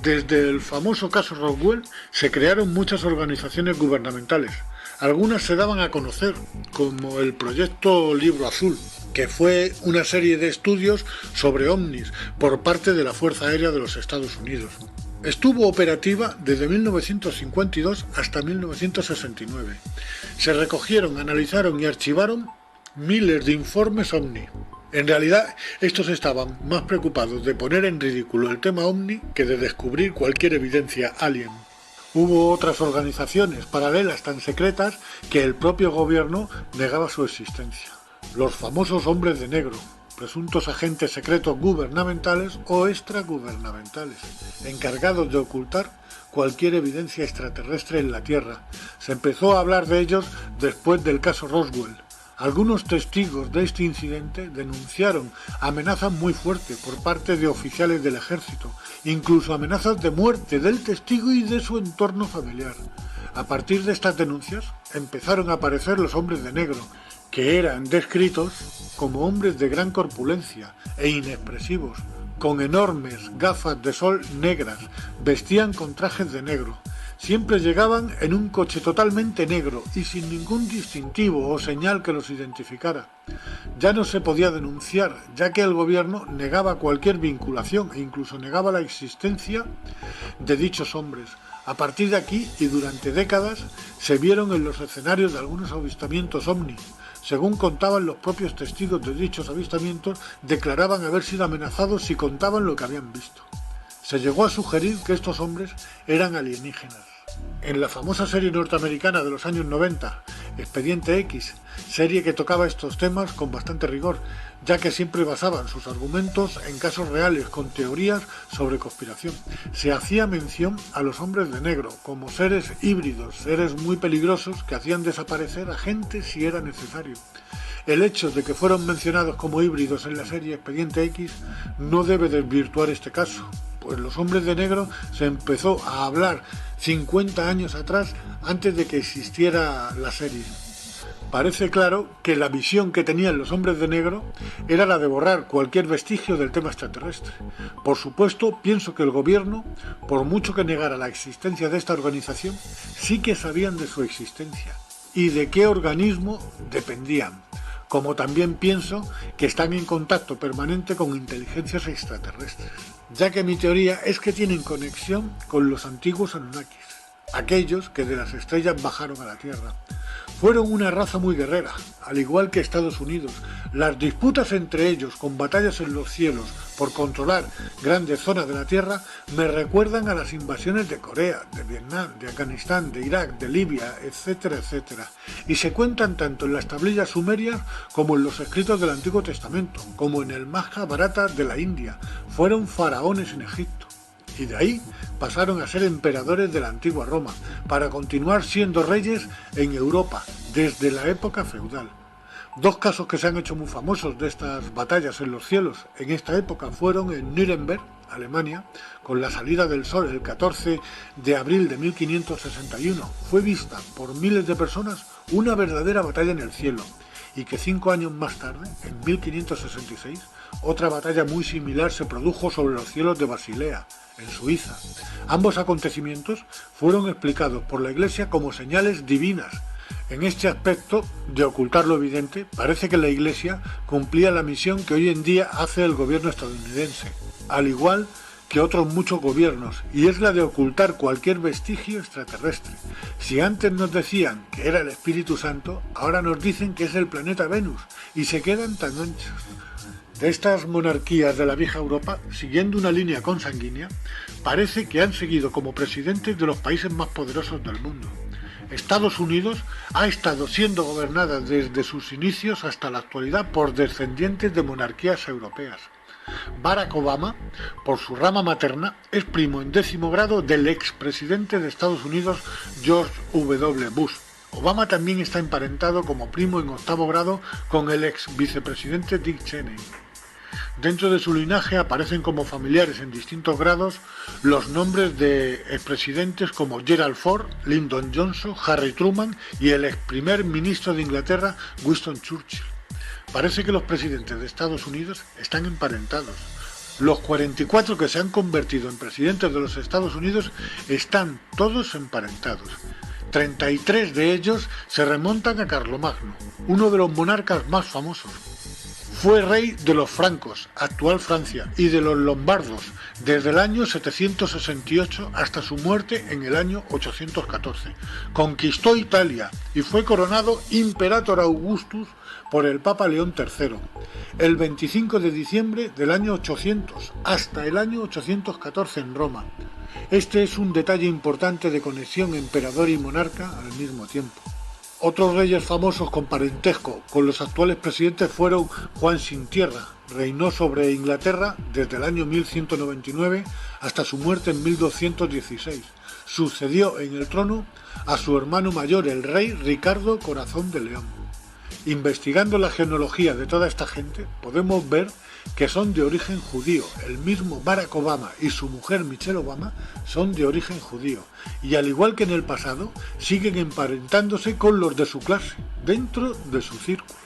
Desde el famoso caso Roswell se crearon muchas organizaciones gubernamentales. Algunas se daban a conocer, como el Proyecto Libro Azul, que fue una serie de estudios sobre ovnis por parte de la Fuerza Aérea de los Estados Unidos. Estuvo operativa desde 1952 hasta 1969. Se recogieron, analizaron y archivaron miles de informes ovni. En realidad, estos estaban más preocupados de poner en ridículo el tema ovni que de descubrir cualquier evidencia alien. Hubo otras organizaciones paralelas tan secretas que el propio gobierno negaba su existencia. Los famosos hombres de negro, presuntos agentes secretos gubernamentales o extragubernamentales, encargados de ocultar cualquier evidencia extraterrestre en la Tierra. Se empezó a hablar de ellos después del caso Roswell. Algunos testigos de este incidente denunciaron amenazas muy fuertes por parte de oficiales del ejército, incluso amenazas de muerte del testigo y de su entorno familiar. A partir de estas denuncias empezaron a aparecer los hombres de negro, que eran descritos como hombres de gran corpulencia e inexpresivos, con enormes gafas de sol negras, vestían con trajes de negro. Siempre llegaban en un coche totalmente negro y sin ningún distintivo o señal que los identificara. Ya no se podía denunciar, ya que el gobierno negaba cualquier vinculación e incluso negaba la existencia de dichos hombres. A partir de aquí y durante décadas se vieron en los escenarios de algunos avistamientos ovni. Según contaban los propios testigos de dichos avistamientos, declaraban haber sido amenazados si contaban lo que habían visto. Se llegó a sugerir que estos hombres eran alienígenas. En la famosa serie norteamericana de los años 90, Expediente X, serie que tocaba estos temas con bastante rigor, ya que siempre basaban sus argumentos en casos reales con teorías sobre conspiración. Se hacía mención a los hombres de negro como seres híbridos, seres muy peligrosos que hacían desaparecer a gente si era necesario. El hecho de que fueron mencionados como híbridos en la serie Expediente X no debe desvirtuar este caso, pues los hombres de negro se empezó a hablar 50 años atrás, antes de que existiera la serie. Parece claro que la visión que tenían los hombres de negro era la de borrar cualquier vestigio del tema extraterrestre. Por supuesto, pienso que el gobierno, por mucho que negara la existencia de esta organización, sí que sabían de su existencia y de qué organismo dependían. Como también pienso que están en contacto permanente con inteligencias extraterrestres, ya que mi teoría es que tienen conexión con los antiguos Anunnakis, aquellos que de las estrellas bajaron a la Tierra. Fueron una raza muy guerrera, al igual que Estados Unidos. Las disputas entre ellos, con batallas en los cielos por controlar grandes zonas de la Tierra, me recuerdan a las invasiones de Corea, de Vietnam, de Afganistán, de Irak, de Libia, etcétera, etcétera. Y se cuentan tanto en las tablillas sumerias como en los escritos del Antiguo Testamento, como en el Majábharata de la India. Fueron faraones en Egipto. Y de ahí pasaron a ser emperadores de la antigua Roma, para continuar siendo reyes en Europa desde la época feudal. Dos casos que se han hecho muy famosos de estas batallas en los cielos en esta época fueron en Nuremberg, Alemania, con la salida del sol el 14 de abril de 1561. Fue vista por miles de personas una verdadera batalla en el cielo, y que 5 años más tarde, en 1566, otra batalla muy similar se produjo sobre los cielos de Basilea, en Suiza. Ambos acontecimientos fueron explicados por la Iglesia como señales divinas. En este aspecto de ocultar lo evidente, parece que la Iglesia cumplía la misión que hoy en día hace el gobierno estadounidense, al igual que otros muchos gobiernos, y es la de ocultar cualquier vestigio extraterrestre. Si antes nos decían que era el Espíritu Santo, ahora nos dicen que es el planeta Venus, y se quedan tan anchos. De estas monarquías de la vieja Europa, siguiendo una línea consanguínea, parece que han seguido como presidentes de los países más poderosos del mundo. Estados Unidos ha estado siendo gobernada desde sus inicios hasta la actualidad por descendientes de monarquías europeas. Barack Obama, por su rama materna, es primo en 10º grado del expresidente de Estados Unidos George W. Bush. Obama también está emparentado como primo en 8º grado con el ex vicepresidente Dick Cheney. Dentro de su linaje aparecen como familiares en distintos grados los nombres de expresidentes como Gerald Ford, Lyndon Johnson, Harry Truman y el ex primer ministro de Inglaterra, Winston Churchill. Parece que los presidentes de Estados Unidos están emparentados. Los 44 que se han convertido en presidentes de los Estados Unidos están todos emparentados. 33 de ellos se remontan a Carlomagno, uno de los monarcas más famosos. Fue rey de los francos, actual Francia, y de los lombardos, desde el año 768 hasta su muerte en el año 814. Conquistó Italia y fue coronado Imperator Augustus por el Papa León III, el 25 de diciembre del año 800 hasta el año 814 en Roma. Este es un detalle importante de conexión emperador y monarca al mismo tiempo. Otros reyes famosos con parentesco con los actuales presidentes fueron Juan Sin Tierra, reinó sobre Inglaterra desde el año 1199 hasta su muerte en 1216. sucedió en el trono a su hermano mayor, el rey Ricardo Corazón de León. Investigando la genealogía de toda esta gente, podemos ver que son de origen judío. El mismo Barack Obama y su mujer Michelle Obama son de origen judío. Y al igual que en el pasado, siguen emparentándose con los de su clase, dentro de su círculo.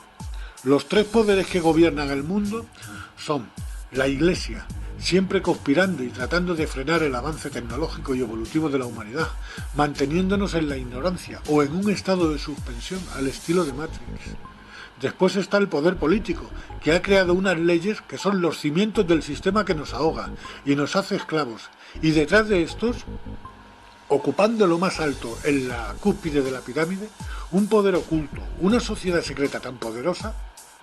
Los tres poderes que gobiernan el mundo son la Iglesia, siempre conspirando y tratando de frenar el avance tecnológico y evolutivo de la humanidad, manteniéndonos en la ignorancia o en un estado de suspensión al estilo de Matrix. Después está el poder político, que ha creado unas leyes que son los cimientos del sistema que nos ahoga y nos hace esclavos. Y detrás de estos, ocupando lo más alto en la cúspide de la pirámide, un poder oculto, una sociedad secreta tan poderosa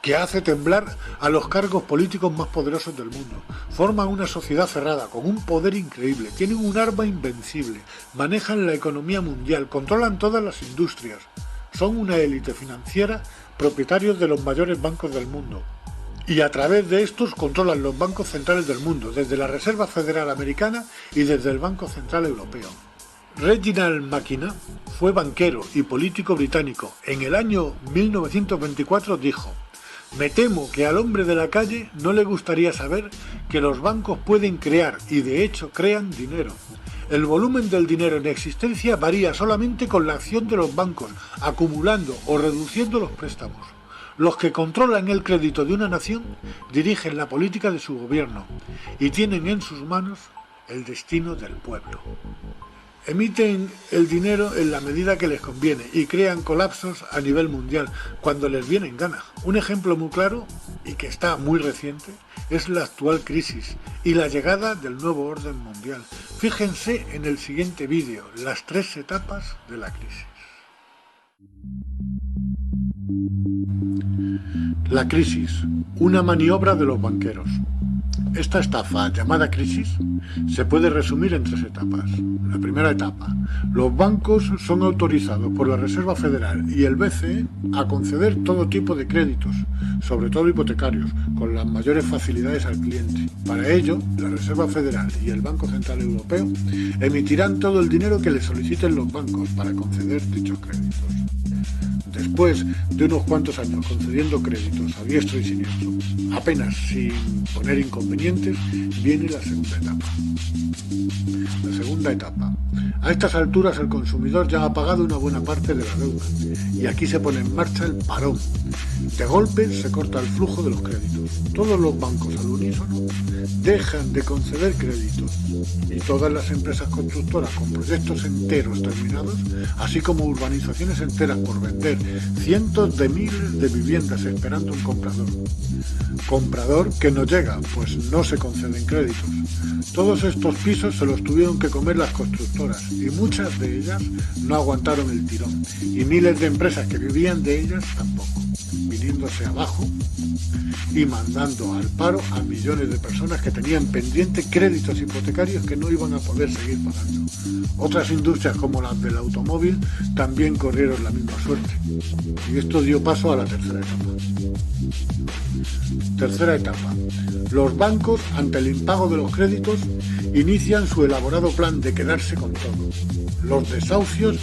que hace temblar a los cargos políticos más poderosos del mundo. Forman una sociedad cerrada, con un poder increíble, tienen un arma invencible, manejan la economía mundial, controlan todas las industrias, son una élite financiera, propietarios de los mayores bancos del mundo. Y a través de estos controlan los bancos centrales del mundo, desde la Reserva Federal Americana y desde el Banco Central Europeo. Reginald McKenna fue banquero y político británico. En el año 1924 dijo: "Me temo que al hombre de la calle no le gustaría saber que los bancos pueden crear, y de hecho crean, dinero. El volumen del dinero en existencia varía solamente con la acción de los bancos, acumulando o reduciendo los préstamos. Los que controlan el crédito de una nación dirigen la política de su gobierno y tienen en sus manos el destino del pueblo. Emiten el dinero en la medida que les conviene y crean colapsos a nivel mundial cuando les viene en gana. Un ejemplo muy claro, y que está muy reciente, es la actual crisis y la llegada del nuevo orden mundial. Fíjense en el siguiente vídeo, las 3 etapas de la crisis. La crisis, una maniobra de los banqueros. Esta estafa, llamada crisis, se puede resumir en 3 etapas. La primera etapa: los bancos son autorizados por la Reserva Federal y el BCE a conceder todo tipo de créditos, sobre todo hipotecarios, con las mayores facilidades al cliente. Para ello, la Reserva Federal y el Banco Central Europeo emitirán todo el dinero que les soliciten los bancos para conceder dichos créditos. Después de unos cuantos años concediendo créditos a diestro y siniestro, apenas sin poner inconvenientes, viene la segunda etapa. La segunda etapa. A estas alturas el consumidor ya ha pagado una buena parte de la deuda y aquí se pone en marcha el parón. De golpe se corta el flujo de los créditos. Todos los bancos al unísono dejan de conceder créditos y todas las empresas constructoras con proyectos enteros terminados, así como urbanizaciones enteras por vender, cientos de miles de viviendas esperando un comprador. Comprador que no llega, pues no se conceden créditos. Todos estos pisos se los tuvieron que comer las constructoras y muchas de ellas no aguantaron el tirón y miles de empresas que vivían de ellas tampoco, viniéndose abajo y mandando al paro a millones de personas que tenían pendiente créditos hipotecarios que no iban a poder seguir pagando. Otras industrias como las del automóvil también corrieron la misma suerte. Y esto dio paso a la tercera etapa. Tercera etapa. Los bancos, ante el impago de los créditos, inician su elaborado plan de quedarse con todo. Los desahucios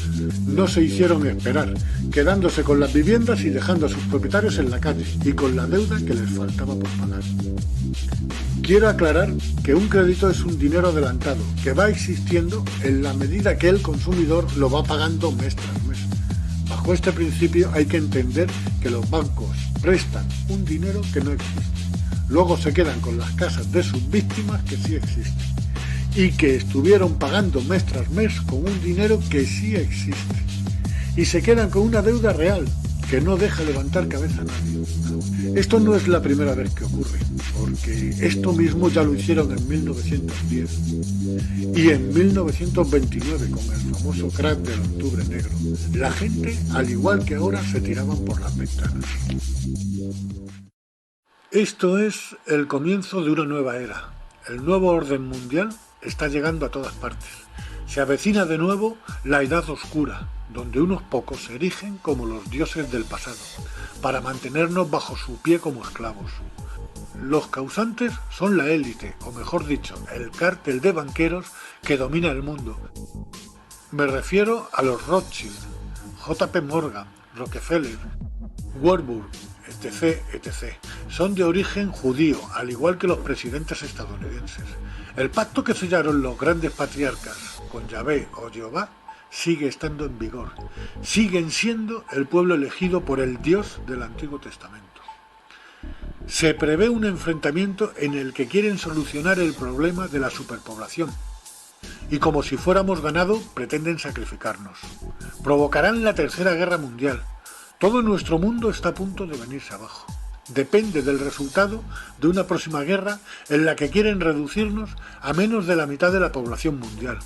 no se hicieron esperar, quedándose con las viviendas y dejando a sus propietarios en la calle y con la deuda que les faltaba por pagar. Quiero aclarar que un crédito es un dinero adelantado que va existiendo en la medida que el consumidor lo va pagando mes tras mes. Bajo este principio hay que entender que los bancos prestan un dinero que no existe. Luego se quedan con las casas de sus víctimas que sí existen y que estuvieron pagando mes tras mes con un dinero que sí existe. Y se quedan con una deuda real que no deja levantar cabeza a nadie. Esto no es la primera vez que ocurre, porque esto mismo ya lo hicieron en 1910 y en 1929 con el famoso crack del Octubre Negro. La gente, al igual que ahora, se tiraban por las ventanas. Esto es el comienzo de una nueva era. El nuevo orden mundial está llegando a todas partes. Se avecina de nuevo la Edad Oscura, donde unos pocos se erigen como los dioses del pasado, para mantenernos bajo su pie como esclavos. Los causantes son la élite, o mejor dicho, el cártel de banqueros que domina el mundo, me refiero a los Rothschild, JP Morgan, Rockefeller, Warburg, etc., etc. Son de origen judío, al igual que los presidentes estadounidenses. El pacto que sellaron los grandes patriarcas con Yahvé o Jehová sigue estando en vigor. Siguen siendo el pueblo elegido por el Dios del Antiguo Testamento. Se prevé un enfrentamiento en el que quieren solucionar el problema de la superpoblación. Y como si fuéramos ganado, pretenden sacrificarnos. Provocarán la Tercera Guerra Mundial. Todo nuestro mundo está a punto de venirse abajo. Depende del resultado de una próxima guerra en la que quieren reducirnos a menos de la mitad de la población mundial.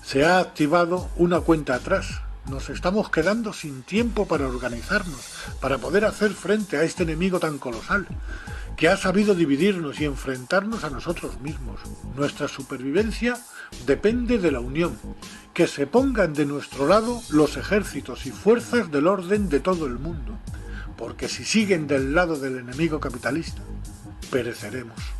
Se ha activado una cuenta atrás. Nos estamos quedando sin tiempo para organizarnos, para poder hacer frente a este enemigo tan colosal, que ha sabido dividirnos y enfrentarnos a nosotros mismos. Nuestra supervivencia depende de la unión, que se pongan de nuestro lado los ejércitos y fuerzas del orden de todo el mundo, porque si siguen del lado del enemigo capitalista, pereceremos.